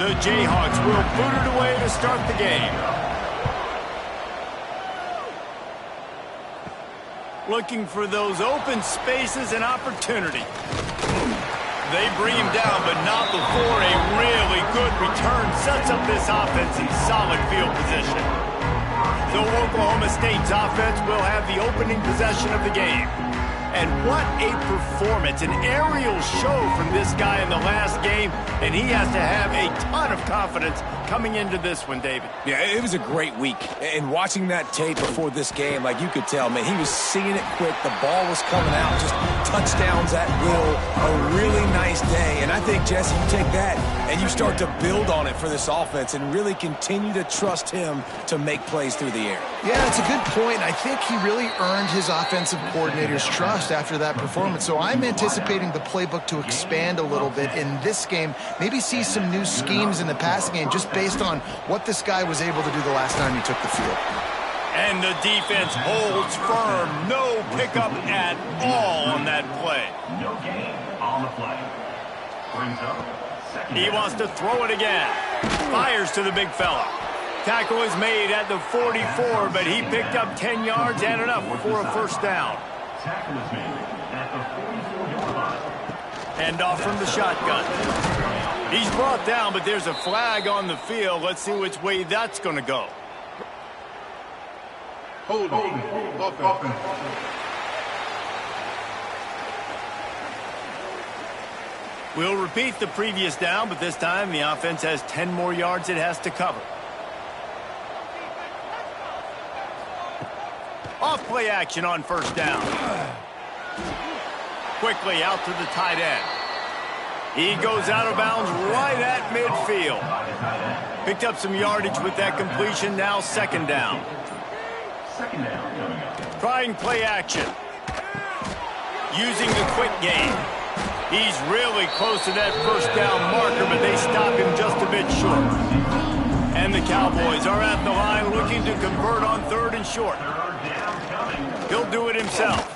The Jayhawks will boot it away to start the game. Looking for those open spaces and opportunity. They bring him down, but not before a really good return sets up this offense in solid field position. So Oklahoma State's offense will have the opening possession of the game. And what a performance, an aerial show from this guy in the last game, and he has to have a ton of confidence coming into this one, David. Yeah, it was a great week. And watching that tape before this game, like you could tell, man, he was seeing it quick. The ball was coming out, just touchdowns at will. A really nice day. And I think, Jesse, you take that and you start to build on it for this offense and really continue to trust him to make plays through the air. Yeah, it's a good point. I think he really earned his offensive coordinator's trust after that performance. So I'm anticipating the playbook to expand a little bit in this game, maybe see some new schemes in the passing game just based on what this guy was able to do the last time he took the field. And the defense holds firm. No pickup at all on that play. No gain on the play. Brings up second. He wants to throw it again. Fires to the big fella. Tackle is made at the 44, but he picked up 10 yards and enough for a first down. Tackle is made at the 44-yard line. Hand off from the shotgun. He's brought down, but there's a flag on the field. Let's see which way that's going to go. Hold on. We'll repeat the previous down, but this time the offense has 10 more yards it has to cover. Off play action on first down. Quickly out to the tight end. He goes out of bounds right at midfield. Picked up some yardage with that completion. Now second down. Second down coming up. Trying play action. Using the quick game. He's really close to that first down marker, but they stop him just a bit short. And the Cowboys are at the line looking to convert on third and short. He'll do it himself.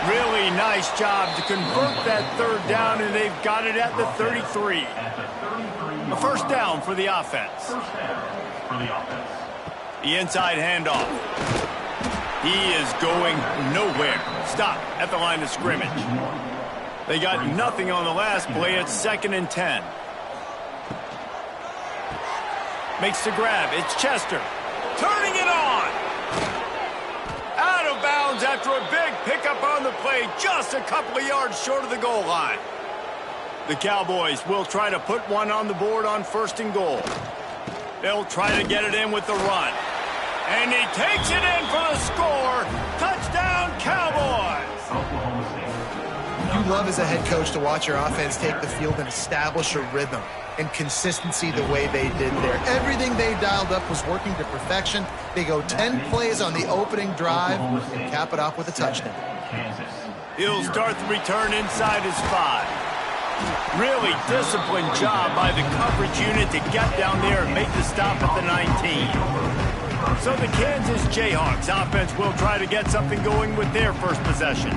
Really nice job to convert that third down, and they've got it at the 33. A first down for the offense. The inside handoff. He is going nowhere. Stop at the line of scrimmage. They got nothing on the last play. It's 2nd and 10. Makes the grab. It's Chester. Turning it on. Out of bounds after a big pickup on the play. Just a couple of yards short of the goal line. The Cowboys will try to put one on the board on 1st and goal. They'll try to get it in with the run. And he takes it in for the score. Touchdown, Cowboys! You love as a head coach to watch your offense take the field and establish a rhythm and consistency the way they did there. Everything they dialed up was working to perfection. They go 10 plays on the opening drive and cap it off with a touchdown. He'll start the return inside his 5. Really disciplined job by the coverage unit to get down there and make the stop at the 19. So the Kansas Jayhawks offense will try to get something going with their first possession.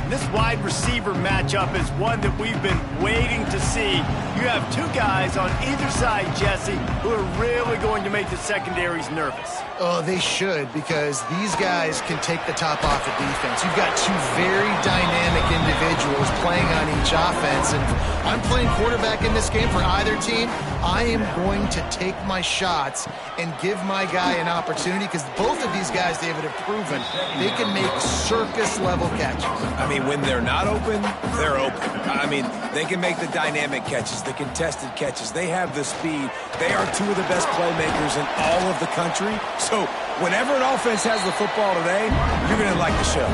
This wide receiver matchup is one that we've been waiting to see. You have two guys on either side, Jesse, who are really going to make the secondaries nervous. Oh, they should, because these guys can take the top off the defense. You've got two very dynamic individuals playing on each offense, and if I'm playing quarterback in this game for either team, I am going to take my shots and give my guy an opportunity, because both of these guys, David, have proven they can make circus-level catches. I mean, when they're not open, they're open. I mean, they can make the dynamic catches, the contested catches. They have the speed. They are two of the best playmakers in all of the country. So whenever an offense has the football today, you're going to like the show.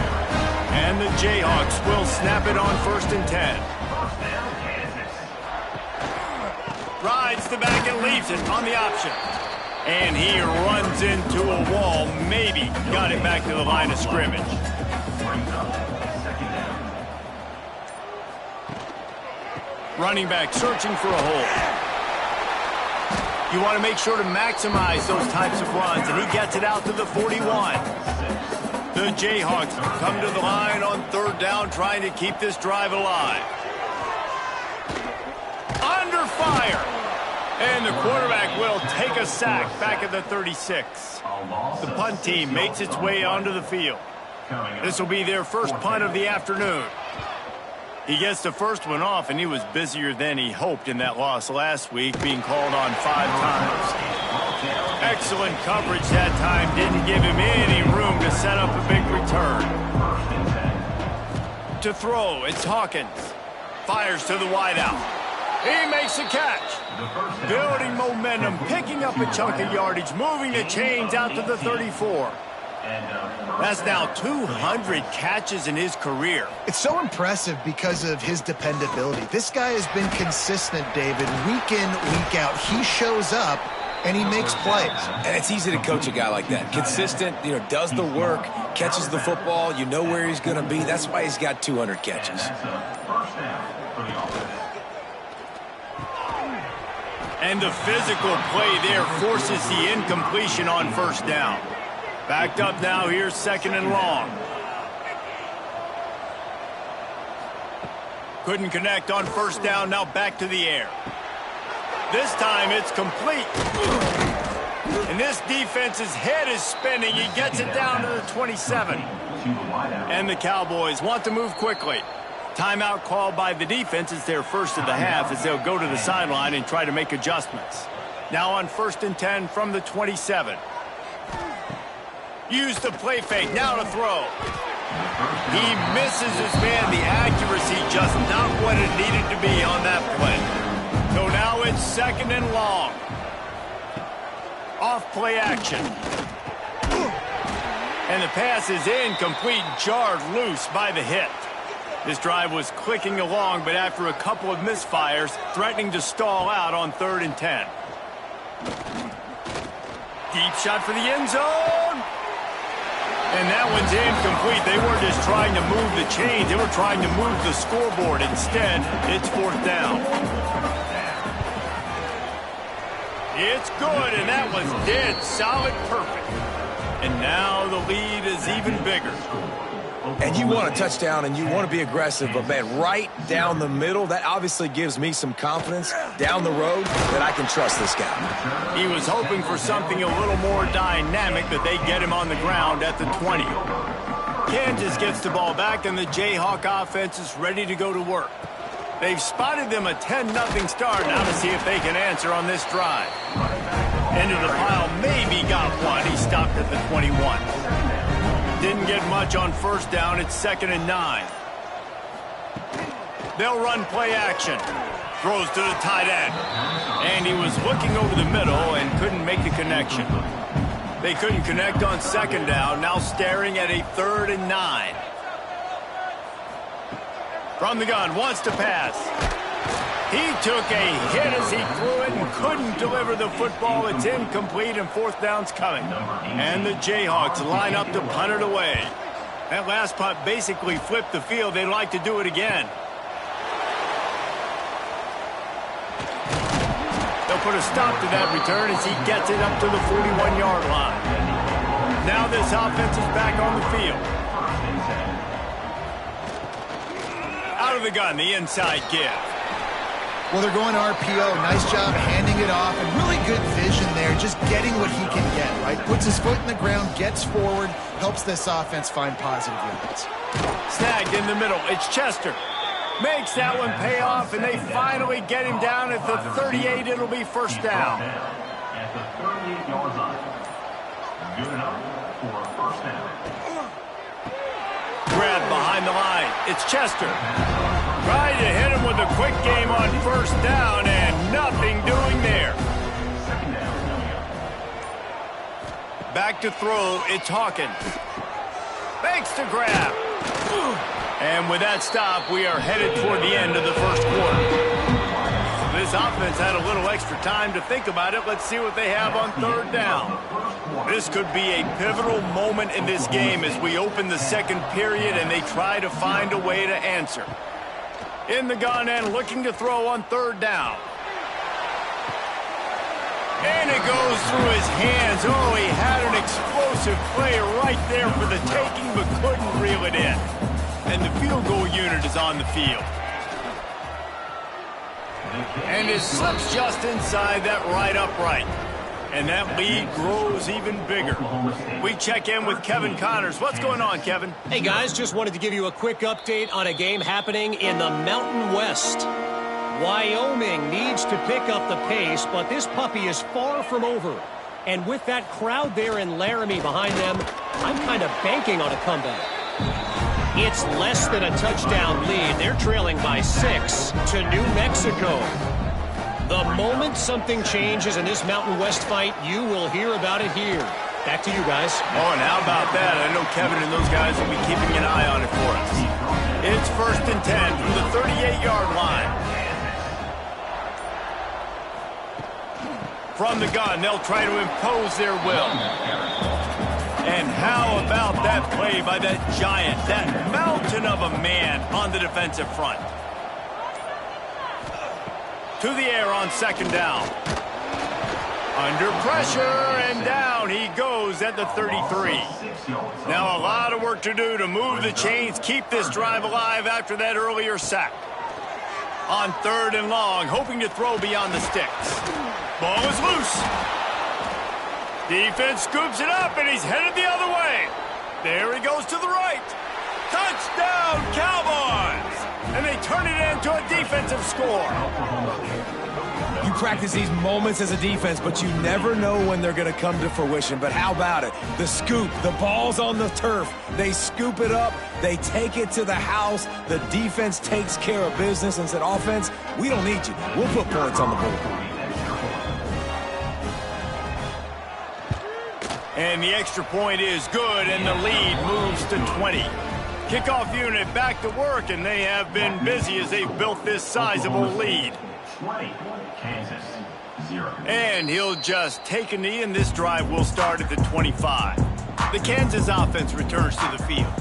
And the Jayhawks will snap it on 1st and 10. Rides the back and leaves it on the option. And he runs into a wall. Maybe got it back to the line of scrimmage. Running back searching for a hole. You want to make sure to maximize those types of runs, and he gets it out to the 41. The Jayhawks come to the line on 3rd down, trying to keep this drive alive. Under fire. And quarterback will take a sack back at the 36. The punt team makes its way onto the field. This will be their first punt of the afternoon. He gets the first one off, and he was busier than he hoped in that loss last week, being called on 5 times. Excellent coverage that time. Didn't give him any room to set up a big return. To throw, it's Hawkins. Fires to the wideout. He makes the catch. Building momentum, picking up a chunk of yardage, moving the chains out to the 34. That's now 200 catches in his career. It's so impressive because of his dependability. This guy has been consistent, David, week in, week out. He shows up, and he makes plays. And it's easy to coach a guy like that. Consistent, does the work, catches the football, you know where he's going to be. That's why he's got 200 catches. And the physical play there forces the incompletion on first down. Backed up now, here's 2nd and long. Couldn't connect on first down, now back to the air. This time it's complete. And this defense's head is spinning. He gets it down to the 27. And the Cowboys want to move quickly. Timeout called by the defense. It's their first of the half as they'll go to the sideline and try to make adjustments. Now on 1st and 10 from the 27. Use the play fake, now to throw. He misses his man. The accuracy just not what it needed to be on that play. So now it's 2nd and long. Off play action. And the pass is incomplete, jarred loose by the hit. This drive was clicking along, but after a couple of misfires, threatening to stall out on 3rd and 10. Deep shot for the end zone. And that one's incomplete. They weren't just trying to move the chains. They were trying to move the scoreboard. Instead, it's 4th down. It's good, and that was dead solid perfect. And now the lead is even bigger. And you want a touchdown, and you want to be aggressive, but, man, right down the middle, that obviously gives me some confidence down the road that I can trust this guy. He was hoping for something a little more dynamic, but they get him on the ground at the 20. Kansas gets the ball back, and the Jayhawk offense is ready to go to work. They've spotted them a 10-0 start. Now to see if they can answer on this drive. Into the pile, maybe got one. He stopped at the 21. Didn't get much on first down. It's 2nd and 9. They'll run play action. Throws to the tight end. And he was looking over the middle and couldn't make the connection. They couldn't connect on 2nd down. Now staring at a 3rd and 9. From the gun, wants to pass. He took a hit as he threw it and couldn't deliver the football. It's incomplete, and 4th down's coming. And the Jayhawks line up to punt it away. That last punt basically flipped the field. They'd like to do it again. They'll put a stop to that return as he gets it up to the 41-yard line. Now this offense is back on the field. Out of the gun, the inside give. Well, they're going RPO. Nice job handing it off, and really good vision there, just getting what he can get, right? Puts his foot in the ground, gets forward, helps this offense find positive yards. Snagged in the middle. It's Chester. Makes that one pay off, and they finally get him down at the 38. It'll be 1st down. At the 38-yard line. Good enough for a 1st down. Grab behind the line. It's Chester. Tried to hit him with a quick game on 1st down, and nothing doing there. 2nd down coming up. Back to throw, it's Hawkins. Makes the grab. And with that stop, we are headed toward the end of the 1st quarter. So this offense had a little extra time to think about it. Let's see what they have on 3rd down. This could be a pivotal moment in this game as we open the 2nd period and they try to find a way to answer. In the gun and looking to throw on 3rd down. And it goes through his hands. Oh, he had an explosive play right there for the taking, but couldn't reel it in. And the field goal unit is on the field. The And it slips just inside that right upright. And that lead grows even bigger. We check in with Kevin Connors. What's going on, Kevin? Hey, guys, just wanted to give you a quick update on a game happening in the Mountain West. Wyoming needs to pick up the pace, but this puppy is far from over. And with that crowd there in Laramie behind them, I'm kind of banking on a comeback. It's less than a touchdown lead. They're trailing by 6 to New Mexico. The moment something changes in this Mountain West fight, you will hear about it here. Back to you guys. Oh, and how about that? I know Kevin and those guys will be keeping an eye on it for us. It's 1st and 10 from the 38-yard line. From the gun, they'll try to impose their will. And how about that play by that giant, that mountain of a man on the defensive front? To the air on 2nd down. Under pressure, and down he goes at the 33. Now a lot of work to do to move the chains, keep this drive alive after that earlier sack. On 3rd and long, hoping to throw beyond the sticks. Ball is loose. Defense scoops it up, and he's headed the other way. There he goes to the right. Touchdown, Cowboys! And they turn it into a defensive score. You practice these moments as a defense, but you never know when they're going to come to fruition. But how about it? The scoop, the ball's on the turf. They scoop it up. They take it to the house. The defense takes care of business and said, offense, we don't need you. We'll put points on the board. And the extra point is good, and the lead moves to 20. Kickoff unit back to work, and they have been busy as they've built this sizable lead. 20, Kansas, 0. And he'll just take a knee, and this drive will start at the 25. The Kansas offense returns to the field.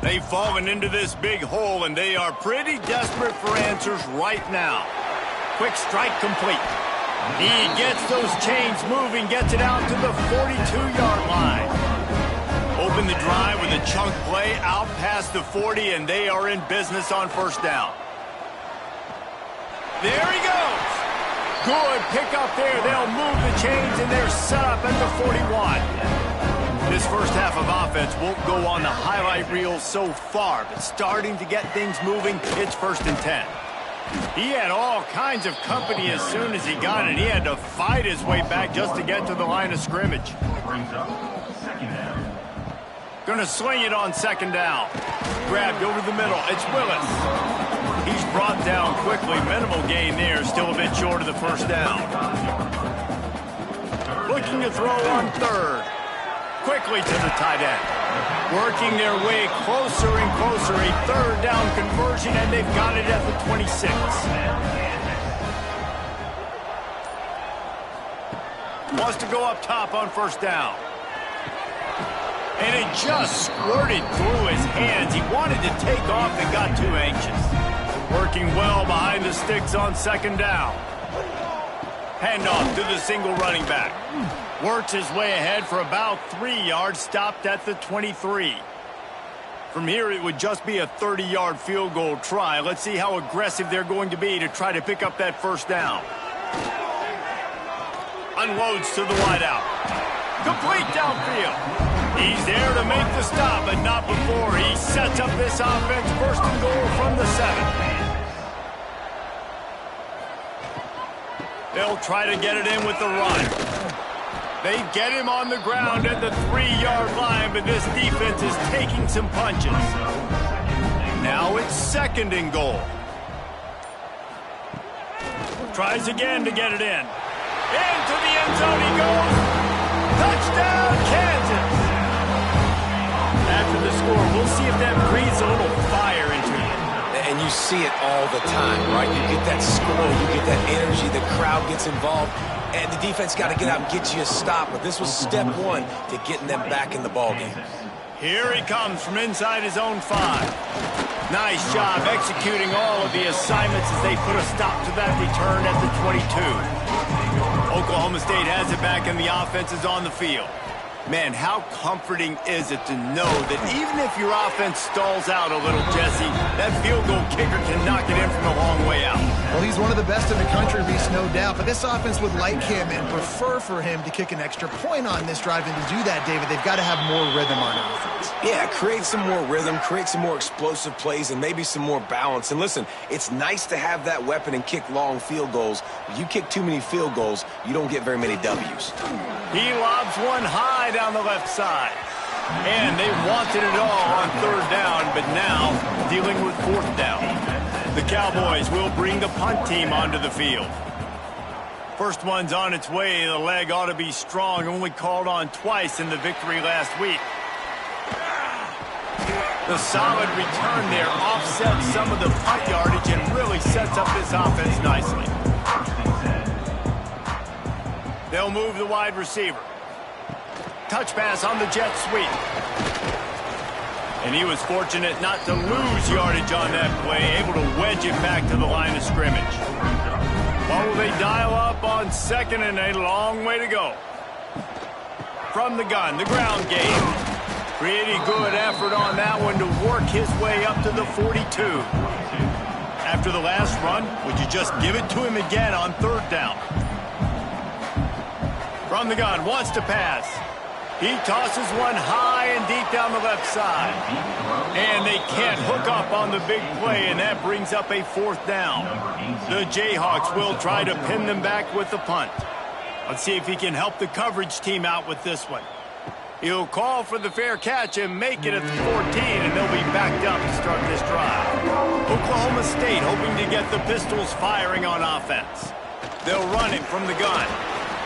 They've fallen into this big hole, and they are pretty desperate for answers right now. Quick strike complete. He gets those chains moving, gets it out to the 42-yard line. Open the drive with a chunk play out past the 40, and they are in business on 1st down. There he goes. Good pickup there. They'll move the chains, and they're set up at the 41. This first half of offense won't go on the highlight reel so far, but starting to get things moving, it's 1st and 10. He had all kinds of company as soon as he got it. He had to fight his way back just to get to the line of scrimmage. Brings up 2nd down. Gonna sling it on 2nd down. Grabbed over the middle. It's Willis. He's brought down quickly. Minimal gain there. Still a bit short of the 1st down. Looking to throw on 3rd. Quickly to the tight end. Working their way closer and closer. A 3rd down conversion, and they've got it at the 26. Wants to go up top on 1st down. And it just squirted through his hands. He wanted to take off and got too anxious. Working well behind the sticks on 2nd down. Handoff to the single running back. Works his way ahead for about 3 yards, stopped at the 23. From here, it would just be a 30-yard field goal try. Let's see how aggressive they're going to be to try to pick up that 1st down. Unloads to the wideout. Complete downfield. He's there to make the stop, but not before he sets up this offense. 1st and goal from the 7. They'll try to get it in with the run. They get him on the ground at the 3-yard line, but this defense is taking some punches. Now it's 2nd and goal. Tries again to get it in. Into the end zone he goes. Touchdown, Kansas. After the score, we'll see if that breathes a little fire into you. And you see it all the time, right? You get that score, you get that energy, the crowd gets involved, and the defense got to get out and get you a stop. But this was step 1 to getting them back in the ballgame. Here he comes from inside his own 5. Nice job executing all of the assignments as they put a stop to that return at the 22. Oklahoma State has it back and the offense is on the field. Man, how comforting is it to know that even if your offense stalls out a little, Jesse, that field goal kicker can knock it in from a long way out. Well, he's one of the best in the country, Reese, no doubt. But this offense would like him and prefer for him to kick an extra point on this drive. And to do that, David, they've got to have more rhythm on offense. Yeah, create some more rhythm, create some more explosive plays, and maybe some more balance. And listen, it's nice to have that weapon and kick long field goals. If you kick too many field goals, you don't get very many W's. He lobs one high down the left side. And they wanted it all on third down, but now dealing with fourth down. The Cowboys will bring the punt team onto the field. First one's on its way. The leg ought to be strong. Only called on twice in the victory last week. The solid return there offsets some of the punt yardage and really sets up this offense nicely. They'll move the wide receiver. Touch pass on the jet sweep. And he was fortunate not to lose yardage on that play, able to wedge it back to the line of scrimmage. What will they dial up on second and a long way to go? From the gun, the ground game. Pretty good effort on that one to work his way up to the 42. After the last run, would you just give it to him again on third down? From the gun, wants to pass. He tosses one high and deep down the left side. And they can't hook up on the big play, and that brings up a fourth down. The Jayhawks will try to pin them back with the punt. Let's see if he can help the coverage team out with this one. He'll call for the fair catch and make it at the 14, and they'll be backed up to start this drive. Oklahoma State hoping to get the Pistols firing on offense. They'll run it from the gun.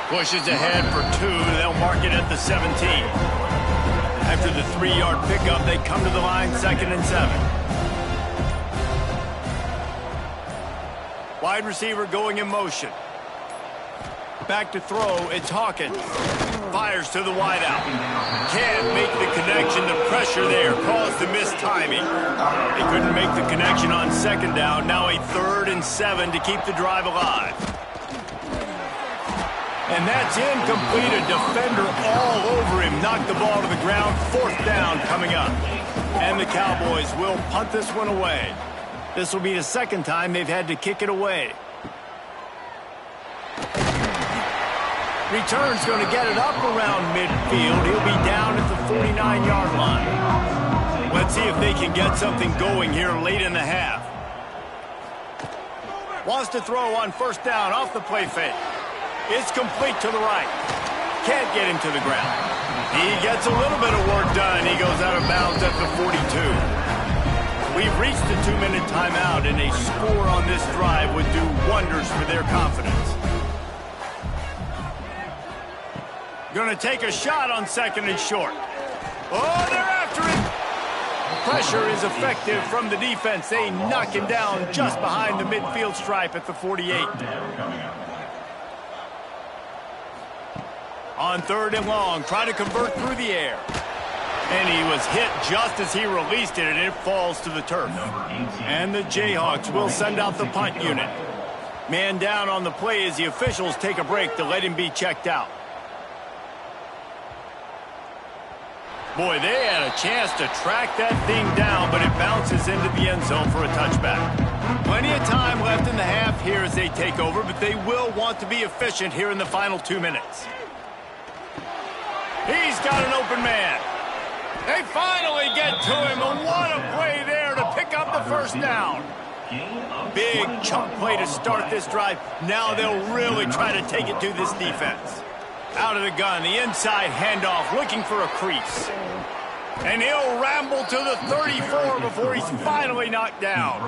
Pushes ahead for two. They'll mark it at the 17. After the 3-yard pickup, they come to the line, 2nd and 7. Wide receiver going in motion. Back to throw, it's Hawkins. Fires to the wideout. Can't make the connection. The pressure there caused the missed timing. They couldn't make the connection on second down. Now a 3rd and 7 to keep the drive alive. And that's incomplete. A defender all over him. Knocked the ball to the ground. 4th down coming up. And the Cowboys will punt this one away. This will be the second time they've had to kick it away. Return's going to get it up around midfield. He'll be down at the 49-yard line. Let's see if they can get something going here late in the half. Wants to throw on 1st down off the play fake. It's complete to the right. Can't get him to the ground. He gets a little bit of work done. He goes out of bounds at the 42. We've reached the 2-minute timeout, and a score on this drive would do wonders for their confidence. Going to take a shot on 2nd and short. Oh, they're after it. Pressure is effective from the defense. They knock him down just behind the midfield stripe at the 48. On 3rd and long, try to convert through the air. And he was hit just as he released it, and it falls to the turf. And the Jayhawks will send out the punt unit. Man down on the play as the officials take a break to let him be checked out. Boy, they had a chance to track that thing down, but it bounces into the end zone for a touchback. Plenty of time left in the half here as they take over, but they will want to be efficient here in the final 2 minutes. He's got an open man. They finally get to him, and what a play there to pick up the 1st down. Big chunk play to start this drive. Now they'll really try to take it to this defense. Out of the gun, the inside handoff, looking for a crease. And he'll ramble to the 34 before he's finally knocked down.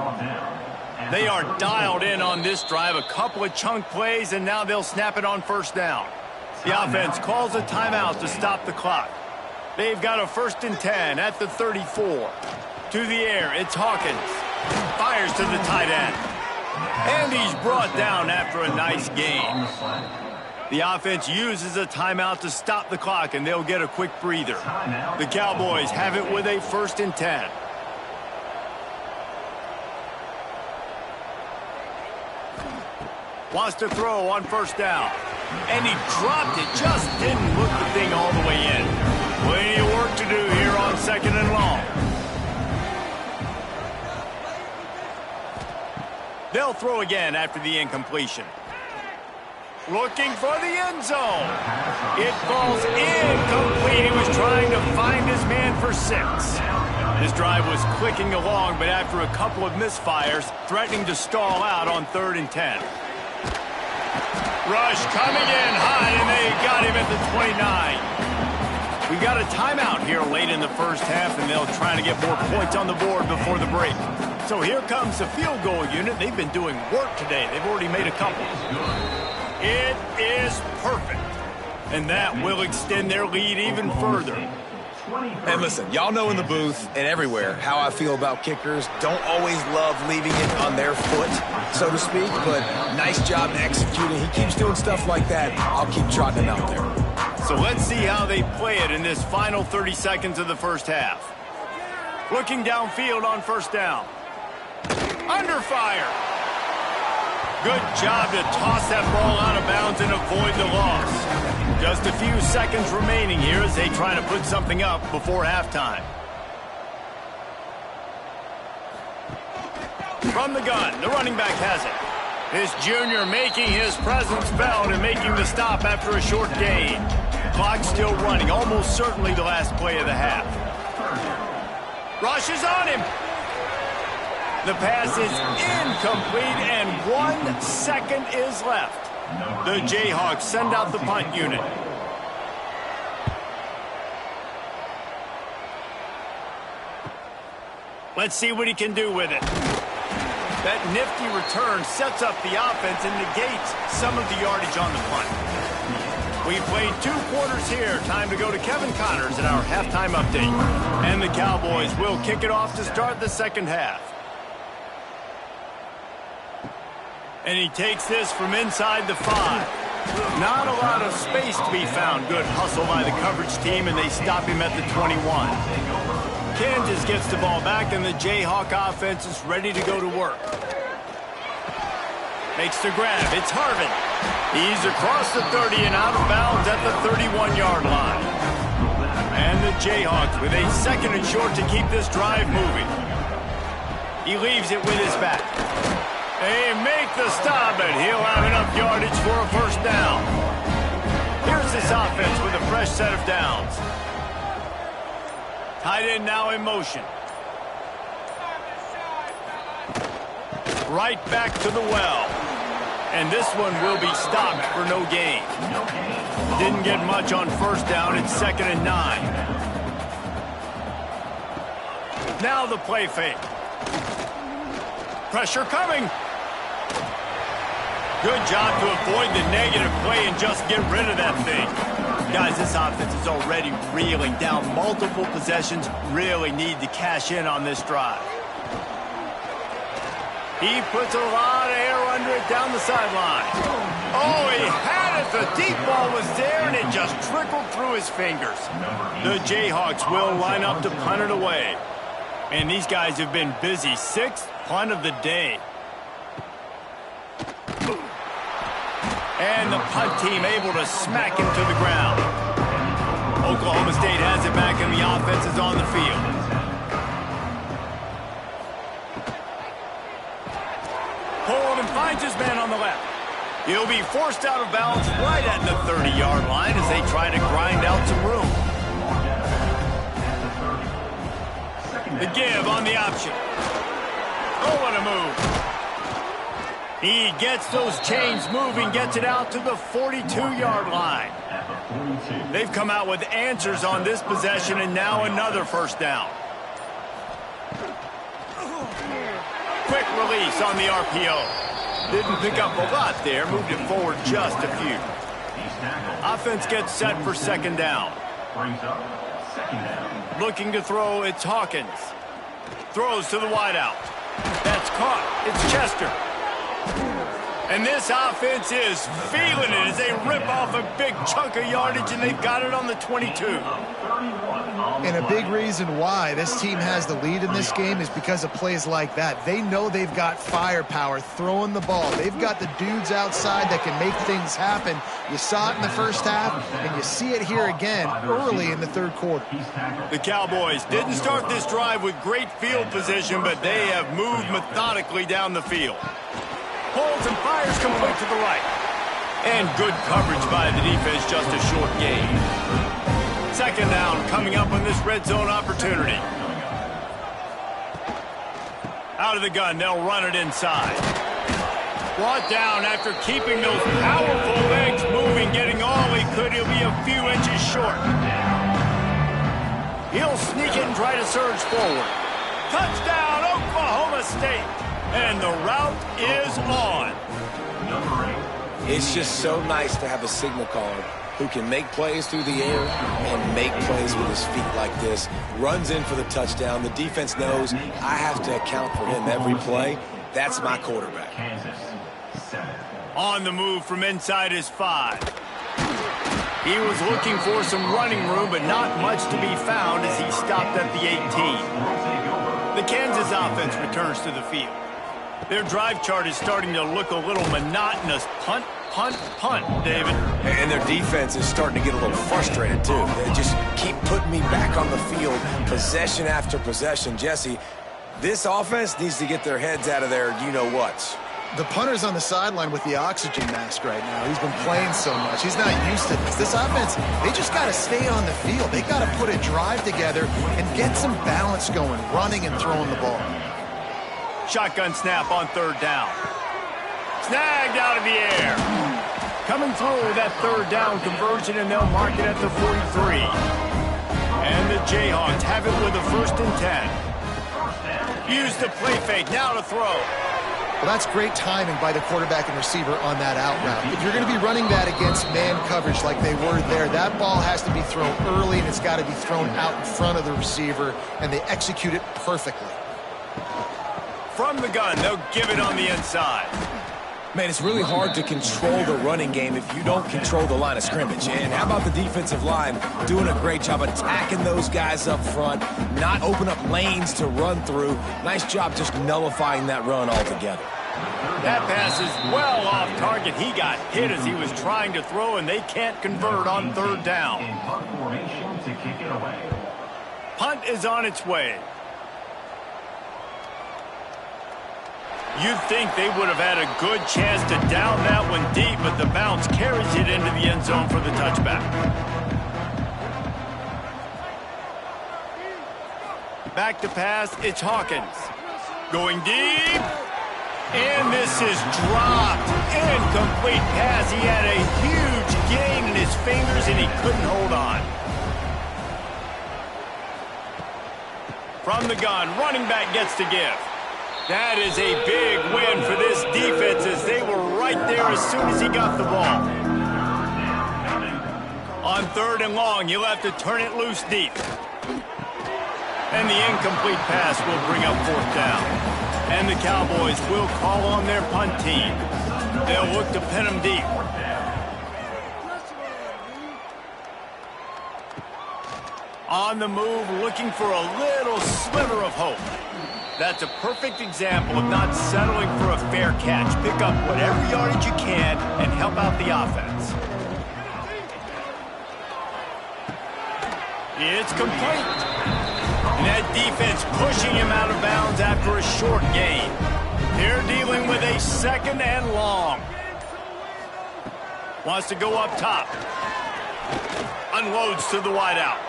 They are dialed in on this drive, a couple of chunk plays, and now they'll snap it on 1st down. The offense calls a timeout to stop the clock. They've got a 1st and 10 at the 34. To the air, it's Hawkins. Fires to the tight end. And he's brought down after a nice gain. The offense uses a timeout to stop the clock, and they'll get a quick breather. The Cowboys have it with a 1st and 10. Wants to throw on 1st down. And he dropped it, just didn't look the thing all the way in. Plenty of work to do here on 2nd and long. They'll throw again after the incompletion. Looking for the end zone. It falls incomplete. He was trying to find his man for 6. This drive was clicking along, but after a couple of misfires, threatening to stall out on 3rd and 10. Rush coming in high, and they got him at the 29. We got a timeout here late in the first half, and they'll try to get more points on the board before the break. So here comes the field goal unit. They've been doing work today. They've already made a couple. It is perfect. And that will extend their lead even further. And listen, y'all know in the booth and everywhere how I feel about kickers. Don't always love leaving it on their foot, so to speak, but nice job executing. He keeps doing stuff like that. I'll keep trotting him out there. So let's see how they play it in this final 30 seconds of the first half. Looking downfield on 1st down. Under fire. Good job to toss that ball out of bounds and avoid the loss. Just a few seconds remaining here as they try to put something up before halftime. From the gun, the running back has it. This junior making his presence felt and making the stop after a short gain. Clock still running, almost certainly the last play of the half. Rush is on him. The pass is incomplete, and 1 second is left. The Jayhawks send out the punt unit. Let's see what he can do with it. That nifty return sets up the offense and negates some of the yardage on the punt. We played 2 quarters here. Time to go to Kevin Connors at our halftime update. And the Cowboys will kick it off to start the second half. And he takes this from inside the 5. Not a lot of space to be found. Good hustle by the coverage team, and they stop him at the 21. Kansas gets the ball back, and the Jayhawk offense is ready to go to work. Makes the grab. It's Harvin. He's across the 30 and out of bounds at the 31-yard line. And the Jayhawks with a 2nd and short to keep this drive moving. He leaves it with his back. They make the stop, and he'll have enough yardage for a 1st down. Here's this offense with a fresh set of downs. Tight end now in motion. Right back to the well. And this one will be stopped for no gain. Didn't get much on 1st down. It's 2nd and 9. Now the play fake. Pressure coming. Good job to avoid the negative play and just get rid of that thing. Guys, this offense is already reeling down multiple possessions. Really need to cash in on this drive. He puts a lot of air under it down the sideline. Oh, he had it. The deep ball was there, and it just trickled through his fingers. The Jayhawks will line up to punt it away. And these guys have been busy. 6th punt of the day. And the punt team able to smack him to the ground. Oklahoma State has it back, and the offense is on the field. Hold and finds his man on the left. He'll be forced out of bounds right at the 30-yard line as they try to grind out some room. The give on the option. Oh, what a move. He gets those chains moving, gets it out to the 42-yard line. They've come out with answers on this possession, and now another 1st down. Quick release on the RPO. Didn't pick up a lot there, moved it forward just a few. Offense gets set for 2nd down. Looking to throw, it's Hawkins. Throws to the wideout. That's caught. It's Chester. And this offense is feeling it as they rip off a big chunk of yardage, and they've got it on the 22. And a big reason why this team has the lead in this game is because of plays like that. They know they've got firepower throwing the ball. They've got the dudes outside that can make things happen. You saw it in the first half, and you see it here again early in the 3rd quarter. The Cowboys didn't start this drive with great field position, but they have moved methodically down the field. Fires complete to the right. And good coverage by the defense, just a short gain. Second down coming up on this red zone opportunity. Out of the gun, they'll run it inside. Brought down after keeping those powerful legs moving, getting all he could. He'll be a few inches short. He'll sneak it and try to surge forward. Touchdown, Oklahoma State. And the route is on. It's just so nice to have a signal caller who can make plays through the air and make plays with his feet like this. Runs in for the touchdown. The defense knows I have to account for him every play. That's my quarterback. On the move from inside his 5. He was looking for some running room, but not much to be found as he stopped at the 18. The Kansas offense returns to the field. Their drive chart is starting to look a little monotonous. Punt, punt, punt, David. And their defense is starting to get a little frustrated, too. They just keep putting me back on the field, possession after possession. Jesse, this offense needs to get their heads out of their you-know-whats. The punter's on the sideline with the oxygen mask right now. He's been playing so much. He's not used to this. This offense, they just got to stay on the field. They got to put a drive together and get some balance going, running and throwing the ball. Shotgun snap on third down. Snagged out of the air. Coming through that third down conversion, and they'll mark it at the 43. And the Jayhawks have it with a 1st and 10. Use the play fake, now to throw. Well, that's great timing by the quarterback and receiver on that out route. If you're going to be running that against man coverage like they were there, that ball has to be thrown early, and it's got to be thrown out in front of the receiver, and they execute it perfectly. From the gun, they'll give it on the inside. Man, it's really hard to control the running game if you don't control the line of scrimmage. And how about the defensive line doing a great job attacking those guys up front, not open up lanes to run through. Nice job just nullifying that run altogether. That pass is well off target. He got hit as he was trying to throw, and they can't convert on third down. In punt formation to kick it away. Punt is on its way. You'd think they would have had a good chance to down that one deep, but the bounce carries it into the end zone for the touchback. Back to pass, it's Hawkins. Going deep. And this is dropped. Incomplete pass. He had a huge gain in his fingers, and he couldn't hold on. From the gun, running back gets to give. That is a big win for this defense as they were right there as soon as he got the ball. On third and long, you'll have to turn it loose deep. And the incomplete pass will bring up fourth down. And the Cowboys will call on their punt team. They'll look to pin them deep. On the move, looking for a little sliver of hope. That's a perfect example of not settling for a fair catch. Pick up whatever yardage you can and help out the offense. It's complete. And that defense pushing him out of bounds after a short gain. They're dealing with a 2nd and long. Wants to go up top. Unloads to the wideout.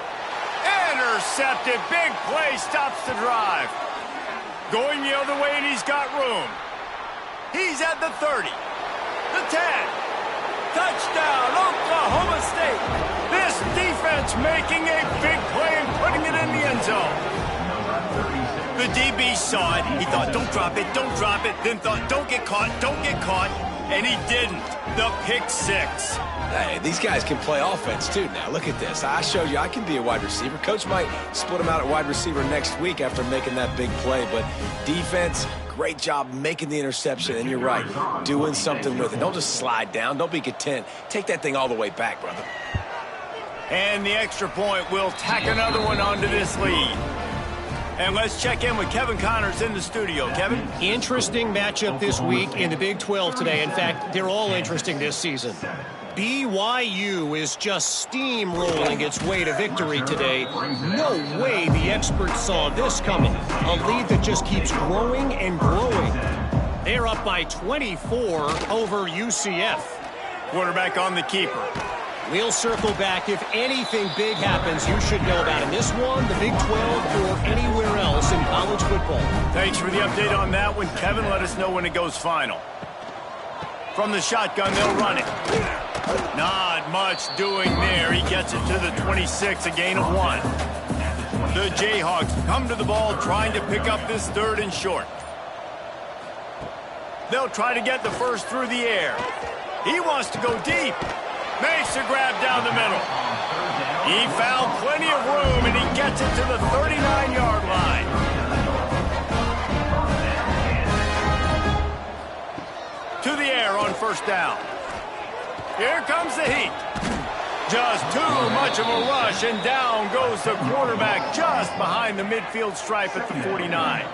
Intercepted. Big play. Stops the drive. Going the other way, and he's got room. He's at the 30. The 10. Touchdown, Oklahoma State. This defense making a big play and putting it in the end zone. The DB saw it. He thought, don't drop it, don't drop it. Then thought, don't get caught, don't get caught. And he didn't. The pick 6. Hey, these guys can play offense, too, now. Look at this. I showed you I can be a wide receiver. Coach might split him out at wide receiver next week after making that big play. But defense, great job making the interception. And you're right, doing something with it. Don't just slide down. Don't be content. Take that thing all the way back, brother. And the extra point will tack another one onto this lead. And let's check in with Kevin Connors in the studio. Kevin? Interesting matchup this week in the Big 12 today. In fact, they're all interesting this season. BYU is just steamrolling its way to victory today. No way the experts saw this coming. A lead that just keeps growing and growing. They're up by 24 over UCF. Quarterback on the keeper. We'll circle back. If anything big happens, you should know about it. This one, the Big 12, or anywhere else in college football. Thanks for the update on that one. Kevin, let us know when it goes final. From the shotgun, they'll run it. Not much doing there. He gets it to the 26, a gain of 1. The Jayhawks come to the ball trying to pick up this 3rd and short. They'll try to get the first through the air. He wants to go deep. Makes a grab down the middle. He found plenty of room, and he gets it to the 39-yard line. To the air on 1st down. Here comes the heat. Just too much of a rush, and down goes the quarterback just behind the midfield stripe at the 49.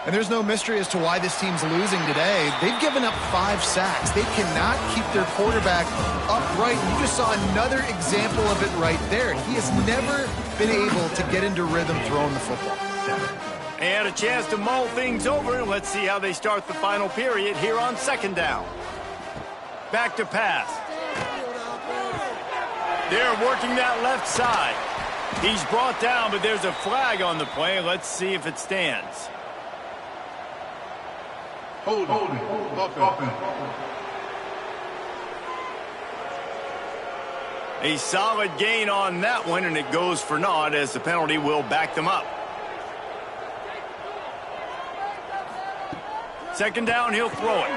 And there's no mystery as to why this team's losing today. They've given up 5 sacks. They cannot keep their quarterback upright. You just saw another example of it right there. He has never been able to get into rhythm throwing the football. They had a chance to mull things over. Let's see how they start the final period here on 2nd down. Back to pass. They're working that left side. He's brought down, but there's a flag on the play. Let's see if it stands. Holding. Offense. A solid gain on that one, and it goes for naught as the penalty will back them up. 2nd down, he'll throw it.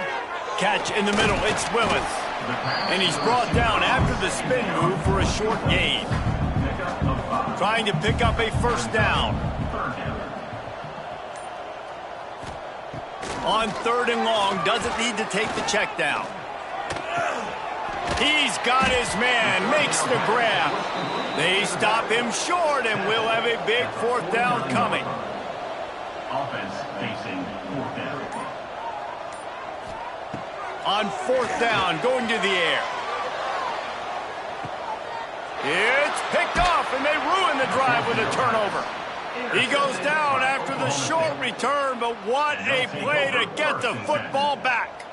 Catch in the middle, it's Willis. And he's brought down after the spin move for a short gain. Trying to pick up a 1st down. On 3rd and long, doesn't need to take the check down. He's got his man, makes the grab. They stop him short, and we'll have a big 4th down coming. Offense facing 4th down. On 4th down, going to the air. It's picked off, and they ruin the drive with a turnover. He goes down after the short return, but what a play to get the football back.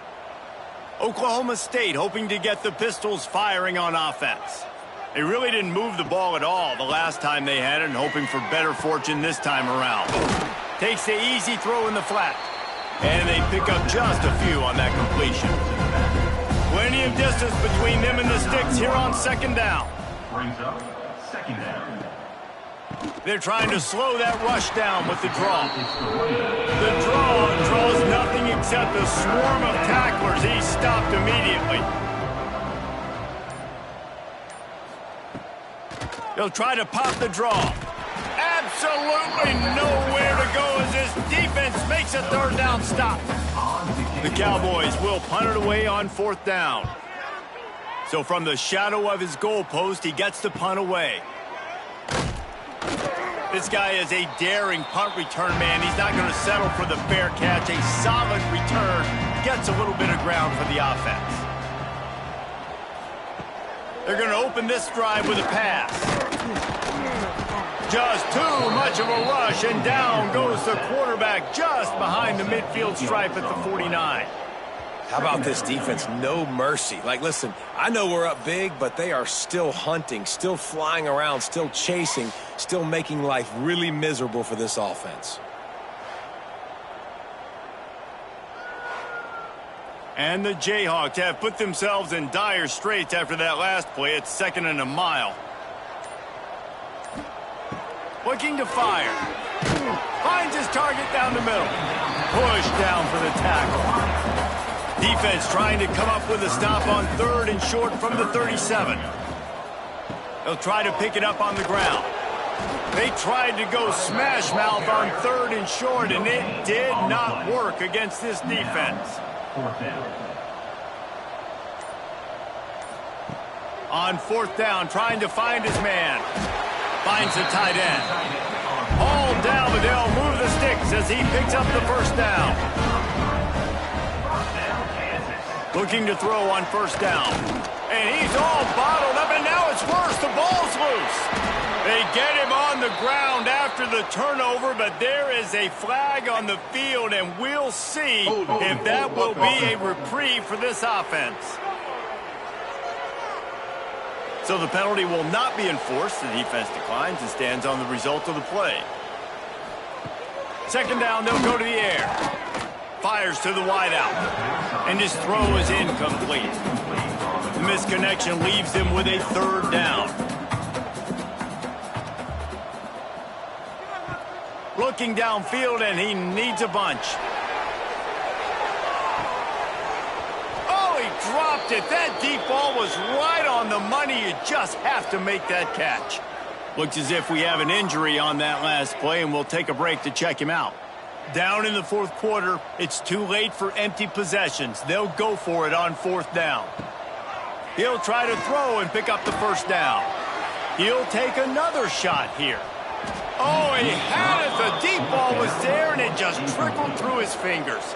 Oklahoma State hoping to get the Pistols firing on offense. They really didn't move the ball at all the last time they had it, and hoping for better fortune this time around. Takes the easy throw in the flat. And they pick up just a few on that completion. Plenty of distance between them and the sticks here on 2nd down. Brings up 2nd down. They're trying to slow that rush down with the draw. The draw draws nothing except a swarm of tacklers. He's stopped immediately. They'll try to pop the draw. Absolutely nowhere to go as this defense makes a 3rd down stop. The Cowboys will punt it away on 4th down. So from the shadow of his goalpost, he gets the punt away. This guy is a daring punt return man. He's not going to settle for the fair catch. A solid return gets a little bit of ground for the offense. They're going to open this drive with a pass. Just too much of a rush, and down goes the quarterback just behind the midfield stripe at the 49. How about this defense? No mercy. Like, listen, I know we're up big, but they are still hunting, still flying around, still chasing, still making life really miserable for this offense. And the Jayhawks have put themselves in dire straits after that last play. It's 2nd and a mile. Looking to fire. Finds his target down the middle. Push down for the tackle. Defense trying to come up with a stop on 3rd and short from the 37. They'll try to pick it up on the ground. They tried to go smash mouth on 3rd and short, and it did not work against this defense. 4th down. On 4th down, trying to find his man. Finds the tight end. Hauled down, but they'll move the sticks as he picks up the 1st down. Looking to throw on 1st down. And he's all bottled up, and now it's worse. The ball's loose. They get him on the ground after the turnover, but there is a flag on the field, and we'll see if that will be a reprieve for this offense. So the penalty will not be enforced. The defense declines and stands on the result of the play. Second down, they'll go to the air. Fires to the wideout, and his throw is incomplete. The misconnection leaves him with a third down. Looking downfield, and he needs a bunch. Oh, he dropped it. That deep ball was right on the money. You just have to make that catch. Looks as if we have an injury on that last play, and we'll take a break to check him out. Down in the fourth quarter, it's too late for empty possessions. They'll go for it on fourth down. He'll try to throw and pick up the first down. He'll take another shot here. Oh, he had it. The deep ball was there, and it just trickled through his fingers.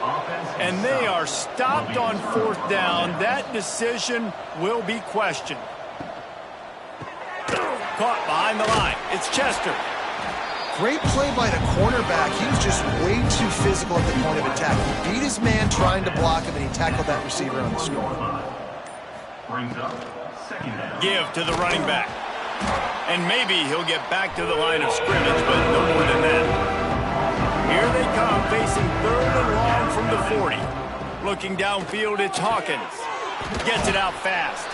And they are stopped on fourth down. That decision will be questioned. Caught behind the line. It's Chester. Great play by the cornerback. He was just way too physical at the point of attack. He beat his man trying to block him, and he tackled that receiver on the score. Give to the running back. And maybe he'll get back to the line of scrimmage, but no more than that. Here they come, facing third and long from the 40. Looking downfield, it's Hawkins. Gets it out fast.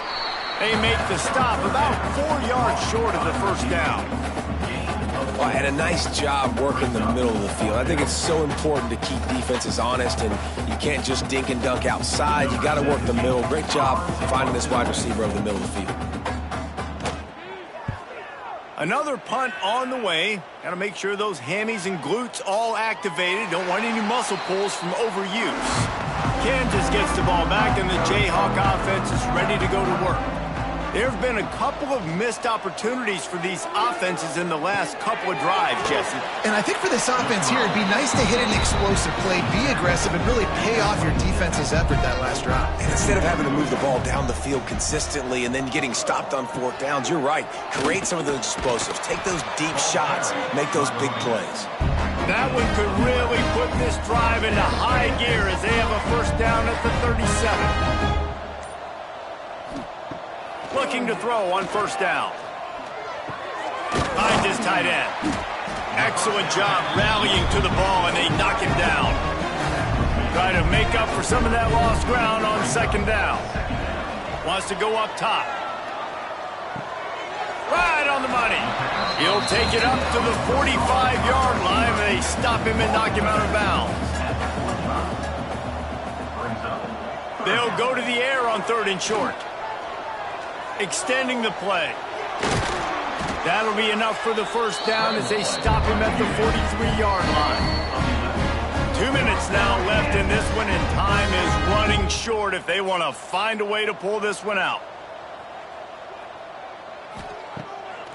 They make the stop about 4 yards short of the first down. Well, and a nice job working the middle of the field. I think it's so important to keep defenses honest, and you can't just dink and dunk outside. You got to work the middle. Great job finding this wide receiver over the middle of the field. Another punt on the way. Got to make sure those hammies and glutes all activated. Don't want any muscle pulls from overuse. Kansas gets the ball back, and the Jayhawk offense is ready to go to work. There have been a couple of missed opportunities for these offenses in the last couple of drives, Jesse. And I think for this offense here, it'd be nice to hit an explosive play, be aggressive, and really pay off your defense's effort that last drive. And instead of having to move the ball down the field consistently and then getting stopped on fourth downs, you're right. Create some of those explosives. Take those deep shots. Make those big plays. That one could really put this drive into high gear as they have a first down at the 37. Looking to throw on first down. Finds his tight end. Excellent job rallying to the ball, and they knock him down. Try to make up for some of that lost ground on second down. Wants to go up top. Right on the money. He'll take it up to the 45-yard line. They stop him and knock him out of bounds. They'll go to the air on third and short. Extending the play. That'll be enough for the first down as they stop him at the 43-yard line. 2 minutes now left in this one, and time is running short if they want to find a way to pull this one out.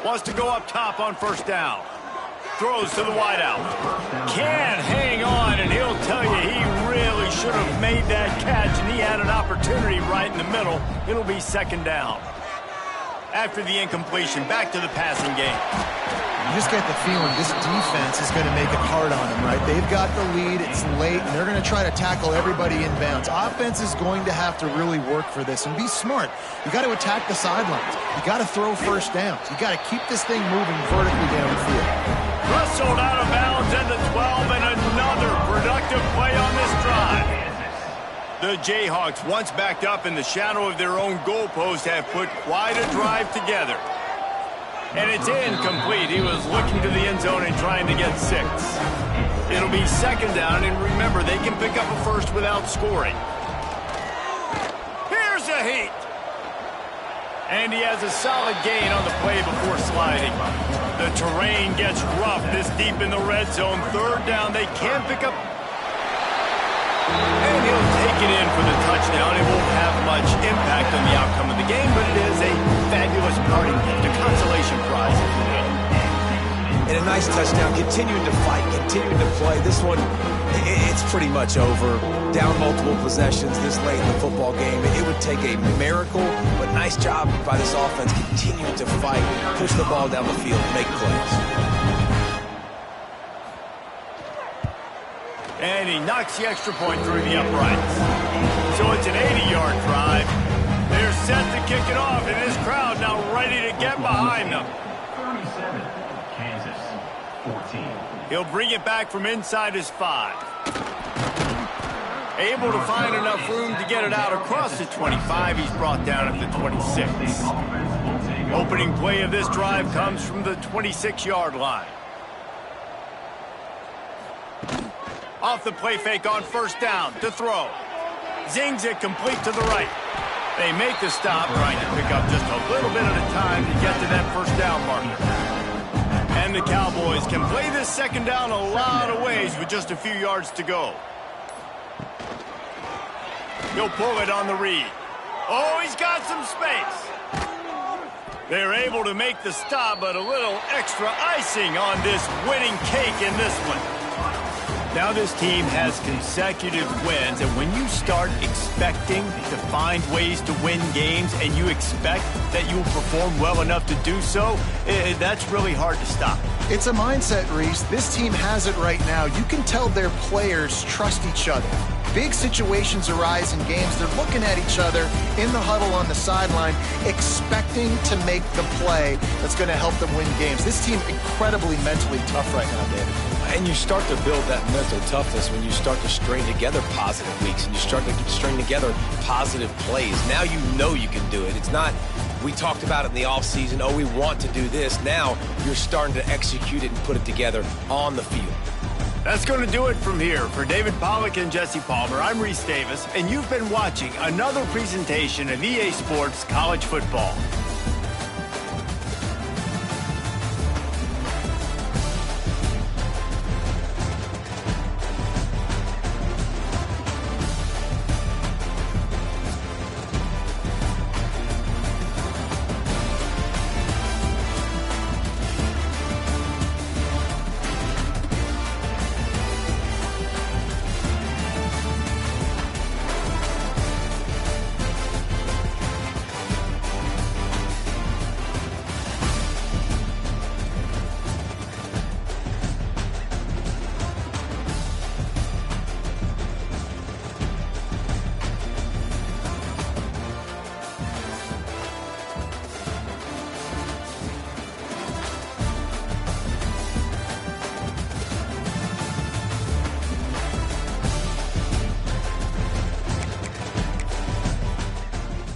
Wants to go up top on first down. Throws to the wideout. Can't hang on, and he'll tell you he really should have made that catch, and he had an opportunity right in the middle. It'll be second down. After the incompletion, back to the passing game. You just get the feeling this defense is going to make it hard on them, right? They've got the lead, it's late, and they're going to try to tackle everybody inbounds. Offense is going to have to really work for this and be smart. You got to attack the sidelines. You got to throw first downs. You got to keep this thing moving vertically down the field. Wrestled out of bounds at the 12, and another productive play on this drive. The Jayhawks, once backed up in the shadow of their own goalpost, have put quite a drive together. And it's incomplete. He was looking to the end zone and trying to get 6. It'll be second down, and remember, they can pick up a first without scoring. Here's a heat. And he has a solid gain on the play before sliding. The terrain gets rough this deep in the red zone. Third down, they can pick up. And he'll take it in for the touchdown. It won't have much impact on the outcome of the game, but it is a fabulous parting gift, a consolation prize. And And a nice touchdown, continuing to fight, continuing to play. This one, it's pretty much over. Down multiple possessions this late in the football game. It would take a miracle, but nice job by this offense continuing to fight, push the ball down the field, make plays. And he knocks the extra point through the uprights. So it's an 80-yard drive. They're set to kick it off, and this crowd now ready to get behind them. 37, Kansas, 14. He'll bring it back from inside his 5. Able to find enough room to get it out across the 25. He's brought down at the 26. Opening play of this drive comes from the 26-yard line. Off the play fake on first down to throw. Zings it complete to the right. They make the stop, trying to pick up just a little bit at a time to get to that first down marker. And the Cowboys can play this second down a lot of ways with just a few yards to go. He'll pull it on the read. Oh, he's got some space. They're able to make the stop, but a little extra icing on this winning cake in this one. Now this team has consecutive wins, and when you start expecting to find ways to win games and you expect that you will perform well enough to do so, that's really hard to stop. It's a mindset, Reese. This team has it right now. You can tell their players trust each other. Big situations arise in games. They're looking at each other in the huddle on the sideline, expecting to make the play that's going to help them win games. This team incredibly mentally tough right now, David. And you start to build that mental toughness when you start to string together positive weeks and you start to string together positive plays. Now you know you can do it. It's not, we talked about it in the offseason, oh, we want to do this. Now you're starting to execute it and put it together on the field. That's going to do it from here. For David Pollack and Jesse Palmer, I'm Reese Davis, and you've been watching another presentation of EA Sports College Football.